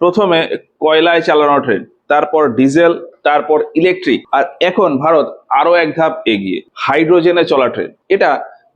প্রথমে কয়লায় চালানো ট্রেন, তারপর ডিজেল, তারপর ইলেকট্রিক, আর এখন ভারত আরো এক ধাপ এগিয়ে হাইড্রোজেনে চলা ট্রেন। এটা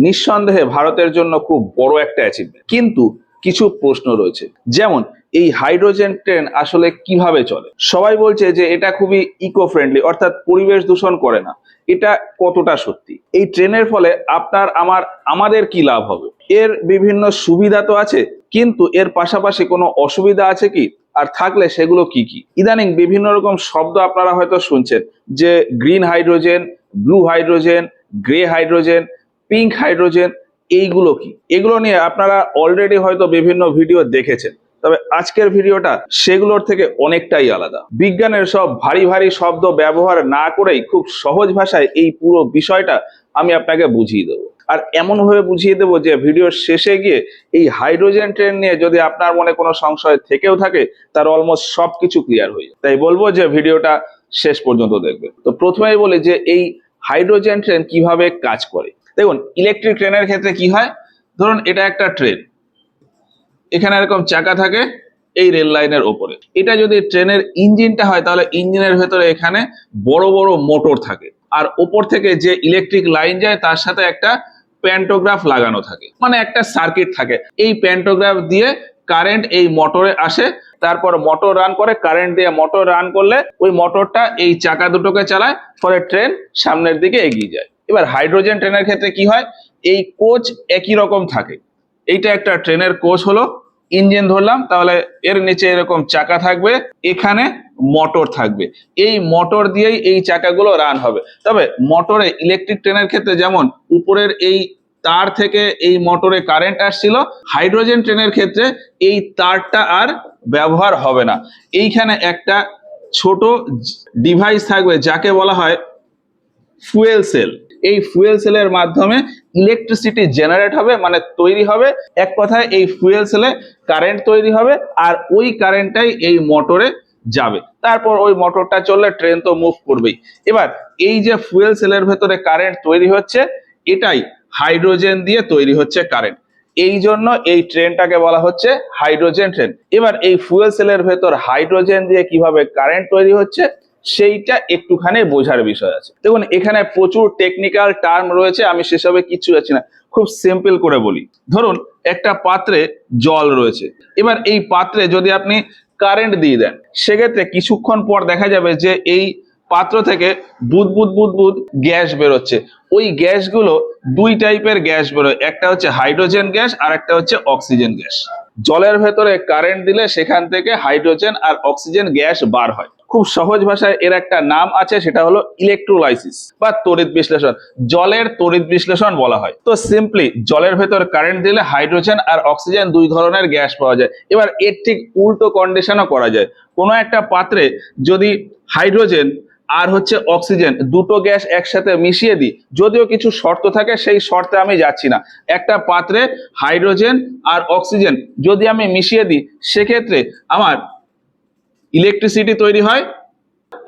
নিঃসন্দেহে ভারতের জন্য খুব বড় একটা অ্যাচিভমেন্ট। কিন্তু কিছু প্রশ্ন রয়েছে, যেমন এই হাইড্রোজেন ট্রেন আসলে কিভাবে চলে। সবাই বলছে যে এটা খুবই ইকো ফ্রেন্ডলি, অর্থাৎ পরিবেশ দূষণ করে না। এটা কতটা সত্যি? এই ট্রেনের ফলে আমাদের কি লাভ হবে? এর বিভিন্ন সুবিধা তো আছে, কিন্তু এর পাশাপাশি কোনো অসুবিধা আছে কি? আর থাকলে সেগুলো কি কি? ইদানিং বিভিন্ন রকম শব্দ আপনারা হয়তো শুনছেন, যে green hydrogen, blue hydrogen, grey hydrogen, pink hydrogen. এইগুলো কি? এগুলো নিয়ে আপনারা অলরেডি হয়তো বিভিন্ন ভিডিও দেখেছেন, তবে আজকের ভিডিওটা সেগুলোর থেকে অনেকটাই আলাদা। বিজ্ঞানের সব ভারী ভারী শব্দ ব্যবহার না করেই খুব সহজ ভাষায় এই পুরো বিষয়টা আমি আপনাকে বুঝিয়ে দেবো। আর এমন ভাবে বুঝিয়ে দেবো যে ভিডিওর শেষে গিয়ে এই হাইড্রোজেন ট্রেন নিয়ে যদি আপনার মনে কোনো সংশয় থেকেও থাকে, তার অলমোস্ট সবকিছু ক্লিয়ার হয়ে যায়। তাই বলবো যে ভিডিওটা শেষ পর্যন্ত দেখবে। তো প্রথমেই বলি যে এই হাইড্রোজেন ট্রেন কিভাবে কাজ করে। দেখুন, ইলেকট্রিক ট্রেনের ক্ষেত্রে কি হয়, ধরুন এটা একটা ট্রেন, এখানে এরকম চাকা থাকে এই রেল লাইনের ওপরে। এটা যদি ট্রেনের ইঞ্জিনটা হয়, তাহলে ইঞ্জিনের ভেতরে এখানে বড় বড় মোটর থাকে, আর ওপর থেকে যে ইলেকট্রিক লাইন যায় তার সাথে একটা প্যান্টোগ্রাফ লাগানো থাকে, মানে একটা সার্কিট থাকে। এই প্যান্টোগ্রাফ দিয়ে কারেন্ট এই মোটরে আসে, তারপর মোটর রান করে, কারেন্ট দিয়ে মোটর রান করলে ওই মোটরটা এই চাকা দুটোকে চালায়, ফলে ট্রেন সামনের দিকে এগিয়ে যায়। এবার হাইড্রোজেন ট্রেনের ক্ষেত্রে কি হয়, এই কোচ একই রকম থাকে। এইটা একটা ট্রেনের কোচ হলো, ইঞ্জিন ধরলাম, তাহলে এর নিচে এরকম চাকা থাকবে, এখানে মোটর থাকবে, এই মোটর দিয়েই এই চাকাগুলো রান হবে। তবে মোটরে ইলেকট্রিক ট্রেনের ক্ষেত্রে যেমন উপরের এই তার থেকে এই মোটরে কারেন্ট আসছিল, হাইড্রোজেন ট্রেনের ক্ষেত্রে এই তারটা আর ব্যবহার হবে না। এইখানে একটা ছোট ডিভাইস থাকবে যাকে বলা হয় ফুয়েল সেল। এই ফুয়েল সেলের মাধ্যমে ইলেকট্রিসিটি জেনারেট হবে, মানে তৈরি হবে। এক কথায় এই ফুয়েল সেলে কারেন্ট তৈরি হবে, আর ওই কারেন্টটাই এই মোটরে যাবে। তারপর ওই মোটরটা চললে ট্রেন তো মুভ করবেই। এবার এই যে ফুয়েল সেলের ভেতরে কারেন্ট তৈরি হচ্ছে, এটাই হাইড্রোজেন দিয়ে তৈরি হচ্ছে কারেন্ট। এই জন্য এই ট্রেনটাকে বলা হচ্ছে হাইড্রোজেন ট্রেন। এবার এই ফুয়েল সেলের ভেতর হাইড্রোজেন দিয়ে কিভাবে কারেন্ট তৈরি হচ্ছে সেইটা একটুখানি বোঝার বিষয় আছে। দেখুন, এখানে প্রচুর টেকনিক্যাল টার্ম রয়েছে, আমি সেসবে কিচ্ছু যাচ্ছি না, খুব সিম্পল করে বলি। ধরুন একটা পাত্রে জল রয়েছে, এবার এই পাত্রে যদি আপনি কারেন্ট দিয়ে দেন, সেক্ষেত্রে কিছুক্ষণ পর দেখা যাবে যে এই পাত্র থেকে বুদবুদ বুদবুদ গ্যাস বেরোচ্ছে। ওই গ্যাসগুলো দুই টাইপের গ্যাস বেরোয়, একটা হচ্ছে হাইড্রোজেন গ্যাস আর একটা হচ্ছে অক্সিজেন গ্যাস। জলের ভেতরে কারেন্ট দিলে সেখান থেকে হাইড্রোজেন আর অক্সিজেন গ্যাস বার হয়। খুব সহজ ভাষায় এর একটা নাম আছে, সেটা হলো ইলেকট্রোলাইসিস বা তড়িৎ বিশ্লেষণ। জলের তড়িৎ বিশ্লেষণ বলা হয়। তো সিম্পলি জলের ভেতর কারেন্ট দিলে হাইড্রোজেন আর অক্সিজেন দুই ধরনের গ্যাস পাওয়া যায়। এবার এর ঠিক উল্টো কন্ডিশনও করা যায়। কোনো একটা পাত্রে যদি হাইড্রোজেন আর হচ্ছে অক্সিজেন দুটো গ্যাস একসাথে মিশিয়ে দিই, যদিও কিছু শর্ত থাকে, সেই শর্তে আমি যাচ্ছি না। একটা পাত্রে হাইড্রোজেন আর অক্সিজেন যদি আমি মিশিয়ে দিই, সেক্ষেত্রে আমার ইলেকট্রিসিটি তৈরি হয়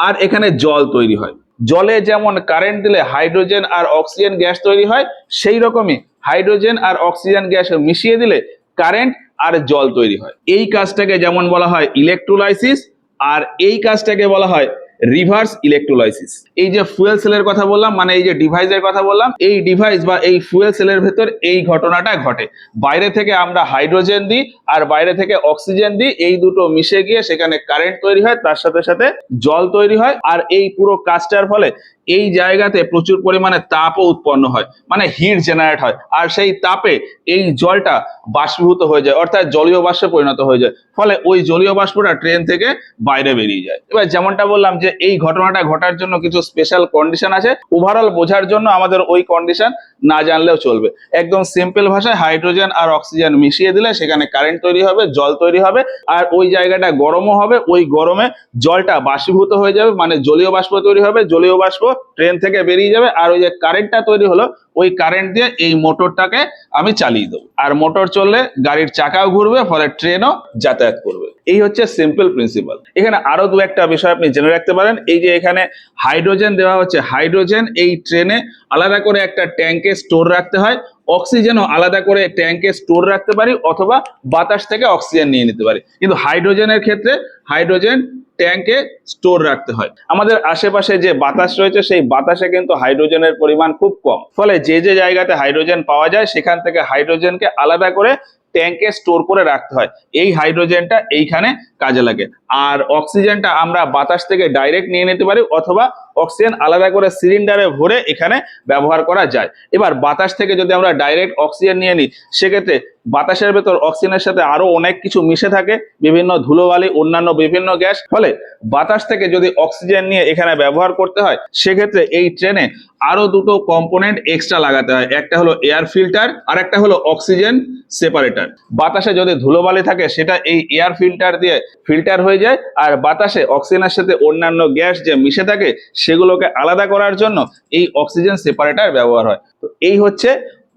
আর এখানে জল তৈরি হয়। জলে যেমন কারেন্ট দিলে হাইড্রোজেন আর অক্সিজেন গ্যাস তৈরি হয়, সেই রকমই হাইড্রোজেন আর অক্সিজেন গ্যাস মিশিয়ে দিলে কারেন্ট আর জল তৈরি হয়। এই কাজটাকে যেমন বলা হয় ইলেকট্রোলাইসিস, আর এই কাজটাকে বলা হয় রিভার্স ইলেকট্রোলাইসিস। এই যে ফুয়েল সেলের কথা বললাম, মানে এই যে ডিভাইসের কথা বললাম, এই ডিভাইস বা এই ফুয়েল সেলের ভেতর এই ঘটনাটা ঘটে। বাইরে থেকে আমরা হাইড্রোজেন দিই আর বাইরে থেকে অক্সিজেন দিই, এই দুটো মিশে গিয়ে সেখানে কারেন্ট তৈরি হয়, তার সাথে সাথে জল তৈরি হয়। আর এই পুরো কাজটার ফলে এই জায়গাতে প্রচুর পরিমাণে তাপও উৎপন্ন হয়, মানে হিট জেনারেট হয়, আর সেই তাপে এই জলটা বাষ্পীভূত হয়ে যায়, অর্থাৎ জলীয় বাষ্পে পরিণত হয়ে যায়। ফলে ওই জলীয় বাষ্পটা ট্রেন থেকে বাইরে বেরিয়ে যায়। এবার যেমনটা বললাম যে এই ঘটনাটা ঘটার জন্য কিছু স্পেশাল কন্ডিশন আছে। ওভারঅল বোঝার জন্য আমাদের ওই কন্ডিশন না জানলেও চলবে। একদম সিম্পল ভাষায় হাইড্রোজেন আর অক্সিজেন মিশিয়ে দিলে সেখানে কারেন্ট তৈরি হবে, জল তৈরি হবে, আর ওই জায়গাটা গরমও হবে। ওই গরমে জলটা বাষ্পীভূত হয়ে যাবে, মানে জলীয় বাষ্প তৈরি হবে। জলীয় বাষ্প ট্রেন থেকে বেরিয়ে যাবে, আর ওই যে কারেন্টটা তৈরি হলো, ওই কারেন্ট দিয়ে এই মোটরটাকে আমি চালিয়ে দেবো, আর মোটর চললে গাড়ির চাকাও ঘুরবে, ফলে ট্রেনও যাতায়াত করবে। এই হচ্ছে সিম্পল প্রিন্সিপাল। এখানে আরো দু একটা বিষয় আপনি জেনে রাখতে পারেন। এই যে এখানে হাইড্রোজেন দেওয়া হচ্ছে, হাইড্রোজেন এই ট্রেনে আলাদা করে একটা ট্যাঙ্কে স্টোর রাখতে হয়। অক্সিজেনও আলাদা করে ট্যাঙ্কে স্টোর রাখতে পারি অথবা বাতাস থেকে অক্সিজেন নিয়ে নিতে পারি। কিন্তু হাইড্রোজেনের ক্ষেত্রে হাইড্রোজেন ট্যাঙ্কে স্টোর রাখতে হয়। আমাদের আশেপাশে যে বাতাস রয়েছে সেই বাতাসে কিন্তু হাইড্রোজেনের পরিমাণ খুব কম, ফলে যে যে জায়গাতে হাইড্রোজেন পাওয়া যায় সেখান থেকে হাইড্রোজেনকে আলাদা করে ট্যাঙ্কে স্টোর করে রাখতে হয়। এই হাইড্রোজেনটা এইখানে কাজে লাগে। আর অক্সিজেনটা আমরা বাতাস থেকে ডাইরেক্ট নিয়ে নিতে পারি অথবা অক্সিজেন আলাদা করে সিলিন্ডারে ভরে এখানে ব্যবহার করা যায়। এবার বাতাস থেকে যদি আমরা ডাইরেক্ট অক্সিজেন নিয়ে নিই সেক্ষেত্রে বাতাসের ভেতর অক্সিজেনের সাথে আরো অনেক কিছু মিশে থাকে, বিভিন্ন ধুলোবালি, অন্যান্য বিভিন্ন গ্যাস। ফলে বাতাস থেকে যদি অক্সিজেন নিয়ে এখানে ব্যবহার করতে হয় সেক্ষেত্রে এই ট্রেনে আরো দুটো কম্পোনেন্ট এক্সট্রা লাগাতে হয়। একটা হলো এয়ার ফিল্টার আর একটা হলো অক্সিজেন সেপারেটর। বাতাসে যদি ধুলোবালি থাকে সেটা এই এয়ার ফিল্টার দিয়ে ফিল্টার হয়ে যায়, আর বাতাসে অক্সিজেনের সাথে অন্যান্য গ্যাস যে মিশে থাকে সেগুলোকে আলাদা করার জন্য এই অক্সিজেন সেপারেটর ব্যবহার হয়। তো এই হচ্ছে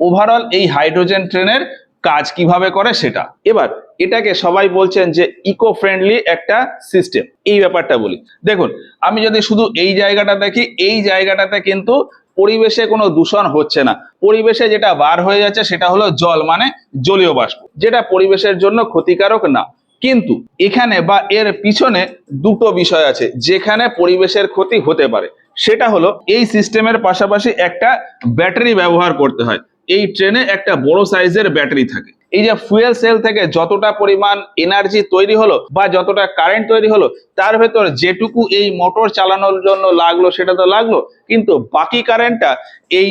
ওভারঅল এই হাইড্রোজেন ট্রেনের কাজ কিভাবে করে সেটা। এবার এটাকে সবাই বলছেন যে ইকো ফ্রেন্ডলি একটা সিস্টেম। এই ব্যাপারটা বলি, দেখুন আমি যদি শুধু এই জায়গাটা দেখি, এই জায়গাটাতে কিন্তু পরিবেশে কোনো দূষণ হচ্ছে না। পরিবেশে যেটা বার হয়ে যাচ্ছে সেটা হলো জল, মানে জলীয় বাষ্প, যেটা পরিবেশের জন্য ক্ষতিকারক না। কিন্তু এখানে বা এর পিছনে দুটো বিষয় আছে যেখানে পরিবেশের ক্ষতি হতে পারে। সেটা হলো এই সিস্টেমের পাশাপাশি একটা ব্যাটারি ব্যবহার করতে হয়। এই ট্রেনে একটা বড় সাইজের ব্যাটারি থাকে। এই যে ফুয়েল সেল থেকে যতটা পরিমাণ এনার্জি তৈরি হলো বা যতটা কারেন্ট তৈরি হলো তার ভেতর যেটুকু এই মোটর চালানোর জন্য লাগলো সেটা তো লাগলো, কিন্তু বাকি কারেন্টটা এই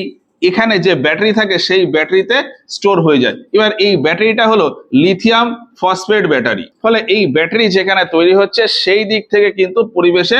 এখানে যে ব্যাটারি থাকে সেই ব্যাটারিতে স্টোর হয়ে যায়। এবার এই ব্যাটারিটা হলো লিথিয়াম ফসফেট ব্যাটারি। ফলে এই ব্যাটারি যেখানে তৈরি হচ্ছে সেই দিক থেকে কিন্তু পরিবেশে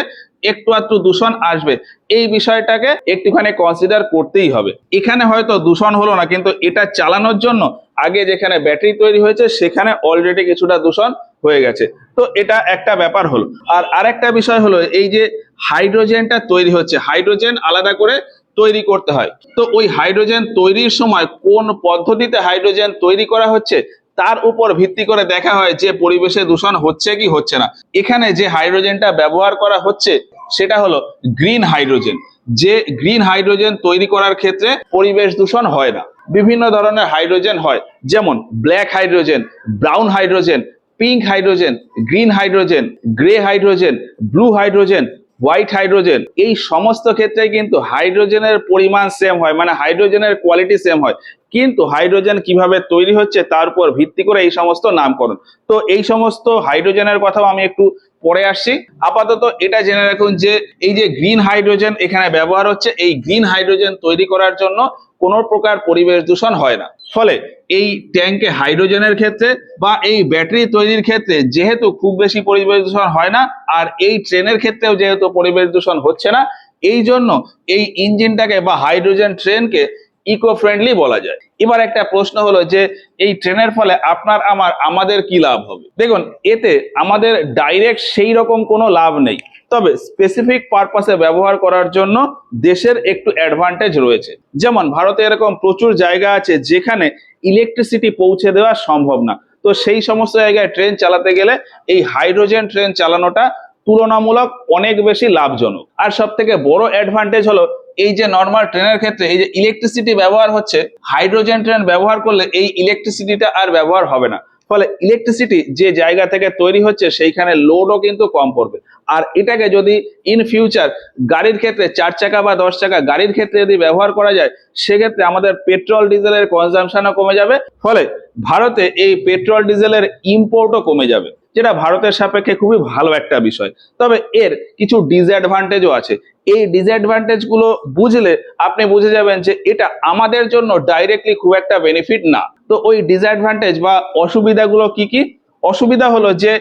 একটু আধটু দূষণ আসবে। এই বিষয়টাকে একটুখানি কনসিডার করতেই হবে। এখানে হয়তো দূষণ হলো না, কিন্তু এটা চালানোর জন্য আগে যেখানে ব্যাটারি তৈরি হয়েছে সেখানে অলরেডি কিছুটা দূষণ হয়ে গেছে। তো এটা একটা ব্যাপার হলো। আর আরেকটা বিষয় হলো এই যে হাইড্রোজেনটা তৈরি হচ্ছে, হাইড্রোজেন আলাদা করে তৈরি করতে হয়। তো ওই হাইড্রোজেন তৈরির সময় কোন পদ্ধতিতে হাইড্রোজেন তৈরি করা হচ্ছে তার উপর ভিত্তি করে দেখা হয় যে পরিবেশে দূষণ হচ্ছে কি হচ্ছে না। এখানে যে হাইড্রোজেনটা ব্যবহার করা হচ্ছে সেটা হলো গ্রিন হাইড্রোজেন। যে গ্রিন হাইড্রোজেন তৈরি করার ক্ষেত্রে পরিবেশ দূষণ হয় না। বিভিন্ন ধরনের হাইড্রোজেন হয়, যেমন black hydrogen, brown hydrogen, pink hydrogen, green hydrogen, grey hydrogen, blue hydrogen, white hydrogen. এই সমস্ত ক্ষেত্রে কিন্তু হাইড্রোজেনের পরিমাণ সেম হয়, মানে হাইড্রোজেনের কোয়ালিটি সেম হয়, কিন্তু হাইড্রোজেন কিভাবে তৈরি হচ্ছে তার উপর ভিত্তি করে এই সমস্ত নামকরণ। তো এই সমস্ত হাইড্রোজেনের কথাও আমি একটু পরে আসছি। আপাতত এটা জেনে রাখুন যে এই যে গ্রিন হাইড্রোজেন এখানে ব্যবহার হচ্ছে, এই গ্রিন হাইড্রোজেন তৈরি করার জন্য কোনো প্রকার পরিবেশ দূষণ হয় না। ফলে এই ট্যাঙ্কে হাইড্রোজেনের ক্ষেত্রে বা এই ব্যাটারি তৈরির ক্ষেত্রে যেহেতু খুব বেশি পরিবেশ দূষণ হয় না, আর এই ট্রেনের ক্ষেত্রেও যেহেতু পরিবেশ দূষণ হচ্ছে না, এই জন্য এই ইঞ্জিনটাকে বা হাইড্রোজেন ট্রেনকে ইকো ফ্রেন্ডলি বলা যায়। এবার একটা প্রশ্ন হলো যে এই ট্রেনের ফলে আপনার আমাদের কি লাভ হবে? দেখুন, এতে আমাদের ডাইরেক্ট সেই রকম কোনো লাভ নেই, তবে স্পেসিফিক পারপাসে ব্যবহার করার জন্য দেশের একটু অ্যাডভান্টেজ রয়েছে। যেমন ভারতে এরকম প্রচুর জায়গা আছে যেখানে ইলেকট্রিসিটি পৌঁছে দেওয়া সম্ভব না। তো সেই সমস্ত জায়গায় ট্রেন চালাতে গেলে এই হাইড্রোজেন ট্রেন চালানোটা তুলনামূলক অনেক বেশি লাভজনক। আর সব থেকে বড় অ্যাডভান্টেজ হলো এই যে নর্মাল ট্রেনের ক্ষেত্রে এই যে ইলেকট্রিসিটি ব্যবহার হচ্ছে, হাইড্রোজেন ট্রেন ব্যবহার করলে এই ইলেকট্রিসিটিটা আর ব্যবহার হবে না। ফলে ইলেকট্রিসিটি যে জায়গা থেকে তৈরি হচ্ছে সেইখানে লোডও কিন্তু কম পড়বে। আর এটাকে যদি ইন ফিউচার গাড়ির ক্ষেত্রে 4 চাকা বা 10 চাকা গাড়ির ক্ষেত্রে যদি ব্যবহার করা যায় সেক্ষেত্রে আমাদের পেট্রোল ডিজেলের কনজাম্পশনও কমে যাবে। ফলে ভারতে এই পেট্রোল ডিজেলের ইম্পোর্টও কমে যাবে, যেটা ভারতের সাপেক্ষে খুবই ভালো একটা বিষয়। তবে এর কিছু ডিসঅ্যাডভান্টেজও আছে। এই ডিসঅ্যাডভান্টেজ গুলো বুঝলে আপনি বুঝে যাবেন যে এটা আমাদের জন্য ডাইরেক্টলি খুব একটা বেনিফিট না। তো ওই ডিসঅ্যাডভান্টেজ বা অসুবিধাগুলো কি কি? অসুবিধা হলো যে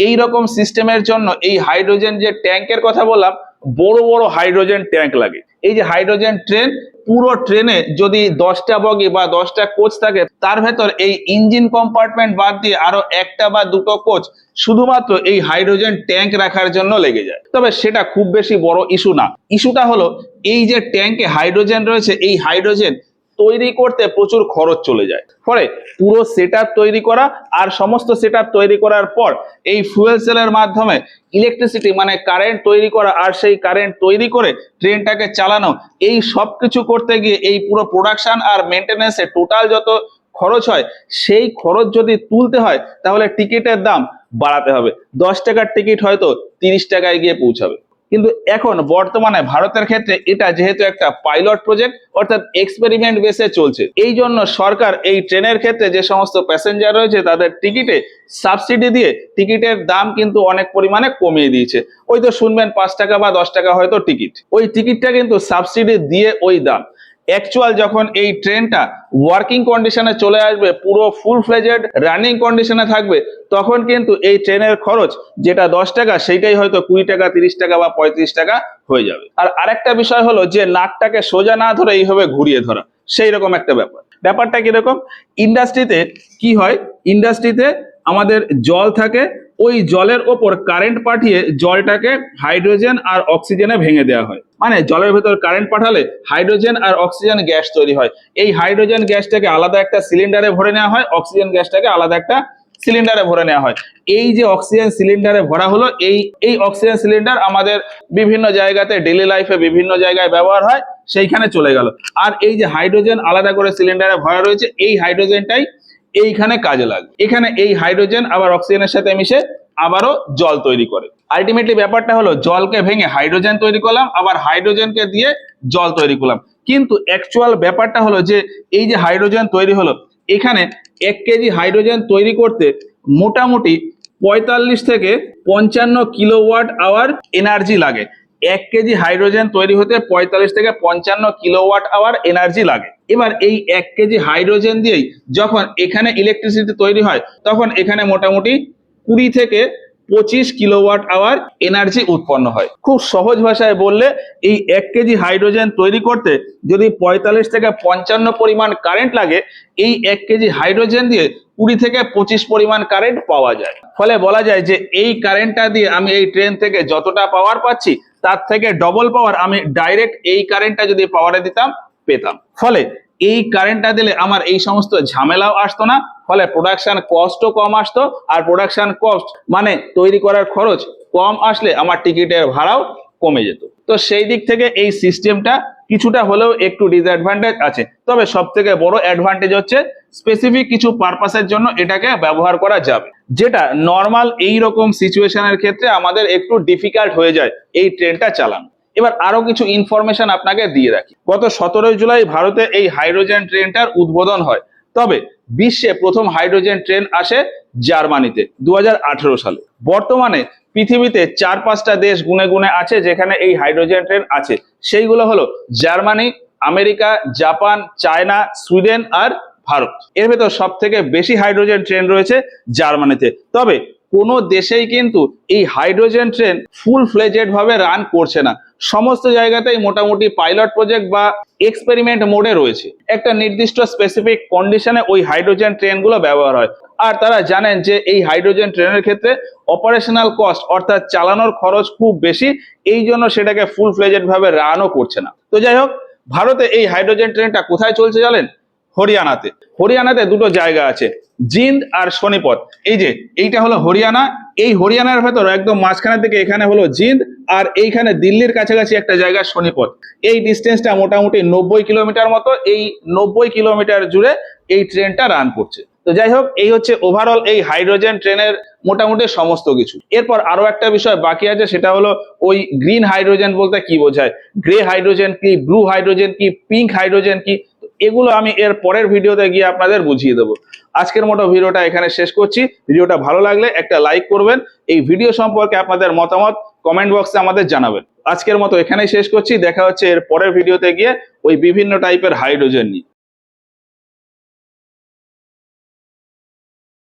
এই রকম সিস্টেমের জন্য এই হাইড্রোজেন যে ট্যাঙ্কের কথা বললাম, বড় বড় হাইড্রোজেন ট্যাঙ্ক লাগে। এই যে হাইড্রোজেন ট্রেন, পুরো ট্রেনে যদি 10টা বগি বা 10টা কোচ থাকে তার ভেতর এই ইঞ্জিন কম্পার্টমেন্ট বাদ দিয়ে আরো একটা বা দুটো কোচ শুধুমাত্র এই হাইড্রোজেন ট্যাঙ্ক রাখার জন্য লেগে যায়। তবে সেটা খুব বেশি বড় ইস্যু না। ইস্যুটা হলো এই যে ট্যাঙ্কে হাইড্রোজেন রয়েছে, এই হাইড্রোজেন তৈরি করতে প্রচুর খরচ চলে যায়। ফলে পুরো সেটআপ তৈরি করা আর সমস্ত সেটআপ তৈরি করার পর এই ফুয়েল সেলের মাধ্যমে ইলেকট্রিসিটি মানে কারেন্ট তৈরি করা আর সেই কারেন্ট তৈরি করে ট্রেনটাকে চালানো, এই সব কিছু করতে গিয়ে এই পুরো প্রোডাকশন আর মেনটেনেন্সে টোটাল যত খরচ হয় সেই খরচ যদি তুলতে হয় তাহলে টিকিটের দাম বাড়াতে হবে। 10 টাকার টিকিট হয়তো 30 টাকায় গিয়ে পৌঁছাবে। কিন্তু এখন বর্তমানে ভারতের ক্ষেত্রে এটা যেহেতু একটা পাইলট প্রজেক্ট অর্থাৎ এক্সপেরিমেন্ট বেসে চলছে, এই জন্য সরকার এই ট্রেনের ক্ষেত্রে যে সমস্ত প্যাসেঞ্জার রয়েছে তাদের টিকিটে সাবসিডি দিয়ে টিকিটের দাম কিন্তু অনেক পরিমাণে কমিয়ে দিয়েছে। ওই তো শুনবেন 5 টাকা বা 10 টাকা হয়তো টিকিট, ওই টিকিটটা কিন্তু সাবসিডি দিয়ে ওই দাম। অ্যাকচুয়াল যখন এই ট্রেনটা ওয়ার্কিং কন্ডিশনে চলে আসবে, পুরো ফুল ফ্লেজেড রানিং কন্ডিশনে থাকবে, তখন কিন্তু এই ট্রেনের খরচ যেটা 10 টাকা সেইটাই হয়তো 20 টাকা, 30 টাকা বা 35 টাকা হয়ে যাবে। আর আরেকটা বিষয় হলো যে নাকটাকে সোজা না ধরে এইভাবে ঘুরিয়ে ধরা, সেই রকম একটা ব্যাপারটা কিরকম, ইন্ডাস্ট্রিতে কি হয়, ইন্ডাস্ট্রিতে আমাদের জল থাকে, ওই জলের ওপর কারেন্ট পাঠিয়ে জলটাকে হাইড্রোজেন আর অক্সিজেনে ভেঙে দেওয়া হয়। মানে জলের ভেতর কারেন্ট পাঠালে হাইড্রোজেন আর অক্সিজেন গ্যাস তৈরি হয়। এই হাইড্রোজেন গ্যাসটাকে আলাদা একটা সিলিন্ডারে ভরে নেওয়া হয়, অক্সিজেন গ্যাসটাকে আলাদা একটা সিলিন্ডারে ভরে নেওয়া হয়। এই যে অক্সিজেন সিলিন্ডারে ভরা হলো, এই অক্সিজেন সিলিন্ডার আমাদের বিভিন্ন জায়গাতে ডেইলি লাইফে বিভিন্ন জায়গায় ব্যবহার হয়, সেইখানে চলে গেল। আর এই যে হাইড্রোজেন আলাদা করে সিলিন্ডারে ভরা রয়েছে, এই হাইড্রোজেনটাই এইখানে কাজে লাগে। এখানে এই হাইড্রোজেন আবার অক্সিজেনের সাথে মিশে আবারও জল তৈরি করে। আলটিমেটলি ব্যাপারটা হলো জলকে ভেঙে হাইড্রোজেন তৈরি করলাম, আবার হাইড্রোজেনকে দিয়ে জল তৈরি করলাম। কিন্তু অ্যাকচুয়াল ব্যাপারটা হলো যে এই যে হাইড্রোজেন তৈরি হলো, এখানে 1 কেজি হাইড্রোজেন তৈরি করতে মোটামুটি 45 থেকে 55 কিলোওয়াট আওয়ার এনার্জি লাগে। 1 কেজি হাইড্রোজেন তৈরি হতে 45 থেকে 55 কিলোওয়াট আওয়ার এনার্জি লাগে। এবার এই 1 কেজি হাইড্রোজেন দিয়েই যখন এখানে ইলেকট্রিসিটি তৈরি হয়, তখন এখানে মোটামুটি 20 থেকে 25 কিলোওয়াট আওয়ার এনার্জি উৎপন্ন হয়। খুব সহজ ভাষায় বললে, এই 1 কেজি হাইড্রোজেন তৈরি করতে যদি 45 থেকে 55 পরিমাণ কারেন্ট লাগে, এই 1 কেজি হাইড্রোজেন দিয়ে 20 থেকে 25 পরিমাণ কারেন্ট পাওয়া যায়। ফলে বলা যায় যে এই কারেন্টটা দিয়ে আমি এই ট্রেন থেকে যতটা পাওয়ার পাচ্ছি তার থেকে ডবল পাওয়ার আমি ডাইরেক্ট এই কারেন্টটা যদি পাওয়ারে দিতাম পেতাম। ফলে এই কারেন্টটা দিলে আমার এই সমস্ত ঝামেলাও আসতো না, ফলে প্রোডাকশন কস্টও কম আসতো। আর প্রোডাকশন কস্ট মানে তৈরি করার খরচ কম আসলে আমার টিকিটের ভাড়াও কমে যেত। তো সেই দিক থেকে এই সিস্টেমটা কিছুটা হলেও একটু ডিসঅ্যাডভান্টেজ আছে, তবে সব থেকে বড় অ্যাডভান্টেজ হচ্ছে স্পেসিফিক কিছু পারপাসের জন্য এটাকে ব্যবহার করা যাবে, যেটা নর্মাল এই রকম সিচুয়েশনের ক্ষেত্রে আমাদের একটু ডিফিকাল্ট হয়ে যায় এই ট্রেনটা চালানো। এবার আরো কিছু ইনফরমেশন আপনাকে দিয়ে রাখি। গত 17 জুলাই ভারতে এই হাইড্রোজেন ট্রেনটার উদ্বোধন হয়। তবে বিশ্বে প্রথম হাইড্রোজেন ট্রেন আসে জার্মানিতে 2018 সালে। বর্তমানে পৃথিবীতে 4-5টা দেশ গুনে গুনে আছে যেখানে এই হাইড্রোজেন ট্রেন আছে। সেইগুলো হলো Germany, America, Japan, China, Sweden আর ভারত। এর ভেতর সব থেকে বেশি হাইড্রোজেন ট্রেন রয়েছে জার্মানিতে। তবে কোনো দেশেই কিন্তু এই হাইড্রোজেন ট্রেন ফুল ফ্লেজেড ভাবে রান করছে না। সমস্ত জায়গাতেই মোটামুটি পাইলট প্রজেক্ট বা এক্সপেরিমেন্ট মোডে রয়েছে। একটা নির্দিষ্ট স্পেসিফিক কন্ডিশনে ওই হাইড্রোজেন ট্রেনগুলো ব্যবহার হয়। আর তারা জানেন যে এই হাইড্রোজেন ট্রেনের ক্ষেত্রে অপারেশনাল কস্ট অর্থাৎ চালানোর খরচ খুব বেশি, এই জন্য সেটাকে ফুল ফ্লেজেড ভাবে রানও করছে না। তো যাই হোক, ভারতে এই হাইড্রোজেন ট্রেনটা কোথায় চলছে জানেন? হরিয়ানাতে। হরিয়ানাতে দুটো জায়গা আছে, জিন্দ আর সোনিপত। এই যে এইটা হলো হরিয়ানা, এই হরিয়ানার ভেতর একদম মাঝখানের দিকে এখানে হলো জিন্দ, আর এইখানে দিল্লির কাছাকাছি একটা জায়গা সোনিপত। এই ডিস্টেন্সটা মোটামুটি 90 কিলোমিটার মতো। এই 90 কিলোমিটার জুড়ে এই ট্রেনটা রান করছে। তো যাই হোক, এই হচ্ছে ওভারঅল এই হাইড্রোজেন ট্রেনের মোটামুটি সমস্ত কিছু। এরপর আরো একটা বিষয় বাকি আছে, সেটা হলো ওই গ্রিন হাইড্রোজেন বলতে কি বোঝায়, গ্রে হাইড্রোজেন কি, ব্লু হাইড্রোজেন কি, পিঙ্ক হাইড্রোজেন কি, এগুলো আমি এর পরের ভিডিওতে গিয়ে আপনাদের বুঝিয়ে দেবো। আজকের মতো ভিডিওটা এখানে শেষ করছি। ভিডিওটা ভালো লাগলে একটা লাইক করবেন। এই ভিডিও সম্পর্কে আপনাদের মতামত কমেন্ট বক্সে আমাদের জানাবেন। আজকের মতো এখানেই শেষ করছি। দেখা হচ্ছে এর পরের ভিডিওতে গিয়ে ওই বিভিন্ন টাইপের হাইড্রোজেন নিয়ে।